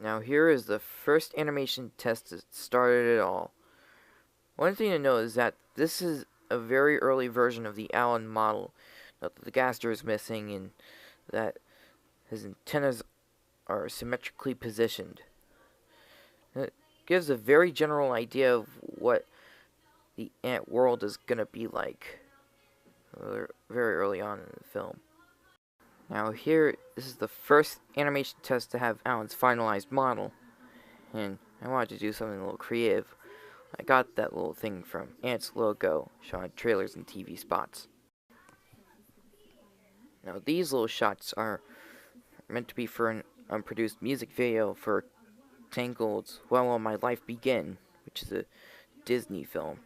Now here is the first animation test that started it all. One thing to note is that this is a very early version of the Alan model. Note that the gaster is missing and that his antennas are symmetrically positioned. It gives a very general idea of what the ant world is going to be like very early on in the film. Now here, this is the first animation test to have Alan's finalized model, and I wanted to do something a little creative. I got that little thing from Ant's logo, showing trailers and TV spots. Now these little shots are meant to be for an unproduced music video for Tangled's When Will My Life Begin, which is a Disney film.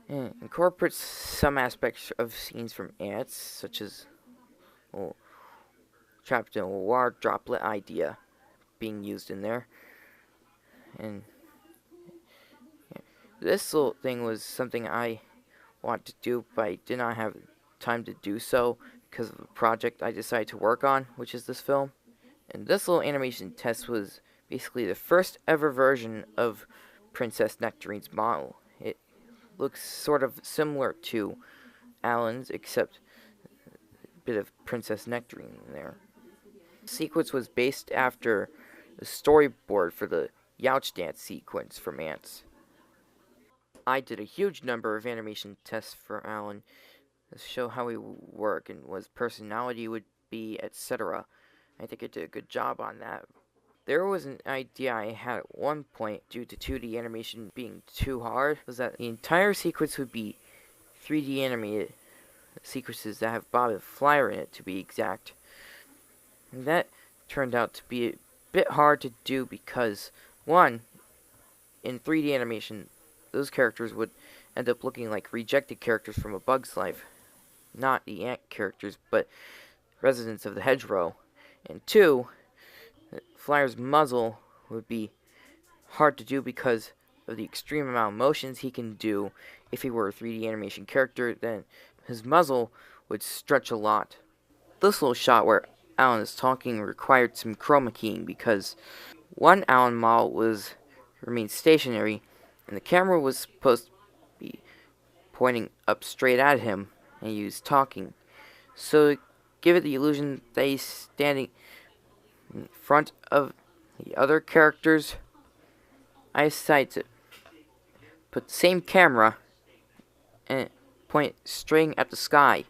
It incorporates some aspects of scenes from Ants, such as trapped in a water droplet idea being used in there. And this little thing was something I wanted to do, but I did not have time to do so because of the project I decided to work on, which is this film. And this little animation test was basically the first ever version of Princess Nectarine's model. It looks sort of similar to Alan's, except a bit of Princess Nectarine in there. The sequence was based after the storyboard for the Youch dance sequence from Ants. I did a huge number of animation tests for Alan to show how he would work and what his personality would be, etc. I think I did a good job on that. There was an idea I had at one point, due to 2D animation being too hard, was that the entire sequence would be 3D animated sequences that have BluebottleFlyer in it, to be exact. And that turned out to be a bit hard to do because, one, in 3D animation, those characters would end up looking like rejected characters from A Bug's Life. Not the ant characters, but residents of the Hedgerow. And two, Flyer's muzzle would be hard to do because of the extreme amount of motions he can do. If he were a 3D animation character, then his muzzle would stretch a lot. This little shot where Alan is talking required some chroma keying because one Alan model remained stationary, and the camera was supposed to be pointing up straight at him, and he was talking. So to give it the illusion that he's standing in front of the other characters, I decided to put the same camera and point straight at the sky.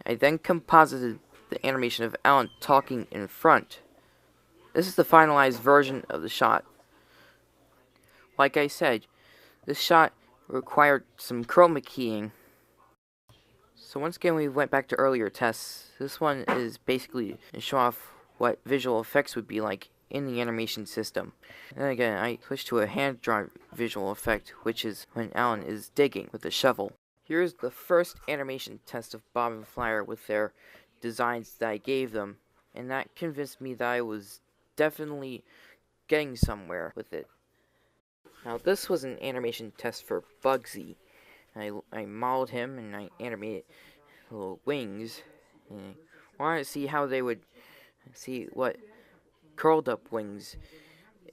I then composited the animation of Alan talking in front. This is the finalized version of the shot. Like I said, this shot required some chroma keying. So once again we went back to earlier tests. This one is basically to show off what visual effects would be like in the animation system. And then again, I switched to a hand-drawn visual effect, which is when Alan is digging with a shovel. Here's the first animation test of BluebottleFlyer with their designs that I gave them, and that convinced me that I was definitely getting somewhere with it. Now this was an animation test for Bugsy. I modeled him and I animated little wings, and I wanted to see how they would see what curled up wings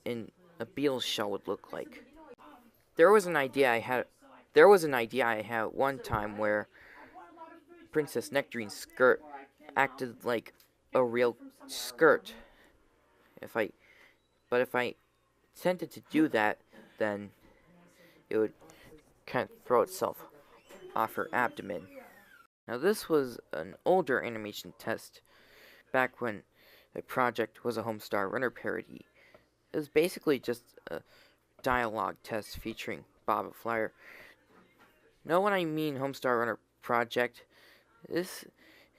in a beetle shell would look like. There was an idea I had at one time where Princess Nectarine's skirt acted like a real skirt. If I attempted to do that, then it would kind of throw itself off her abdomen. Now this was an older animation test, back when the project was a Homestar Runner parody. It was basically just a dialogue test featuring BluebottleFlyer. Know what I mean, Homestar Runner project? This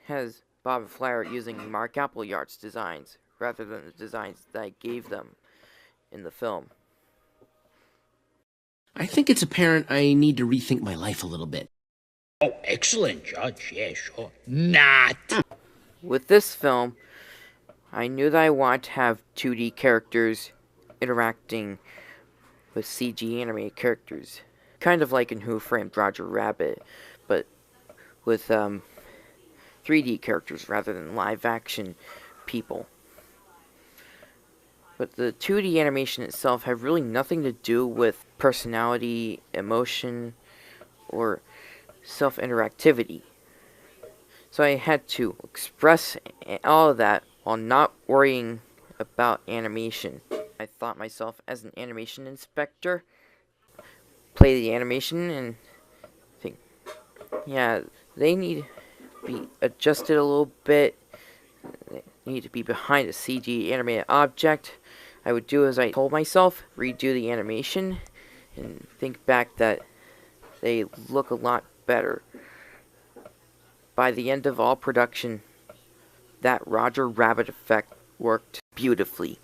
has BluebottleFlyer using Mark Appleyard's designs, rather than the designs that I gave them in the film. I think it's apparent I need to rethink my life a little bit. Oh, excellent, Judge. Yeah, sure. Not. With this film, I knew that I wanted to have 2D characters interacting with CG animated characters. Kind of like in Who Framed Roger Rabbit, but with 3D characters rather than live action people. But the 2D animation itself had really nothing to do with personality, emotion, or self-interactivity. So I had to express all of that while not worrying about animation. I thought myself as an animation inspector, play the animation and think, yeah, they need to be adjusted a little bit. They need to be behind a CG animated object. I would do as I told myself, redo the animation, and think back that they look a lot better. By the end of all production, that Roger Rabbit effect worked beautifully.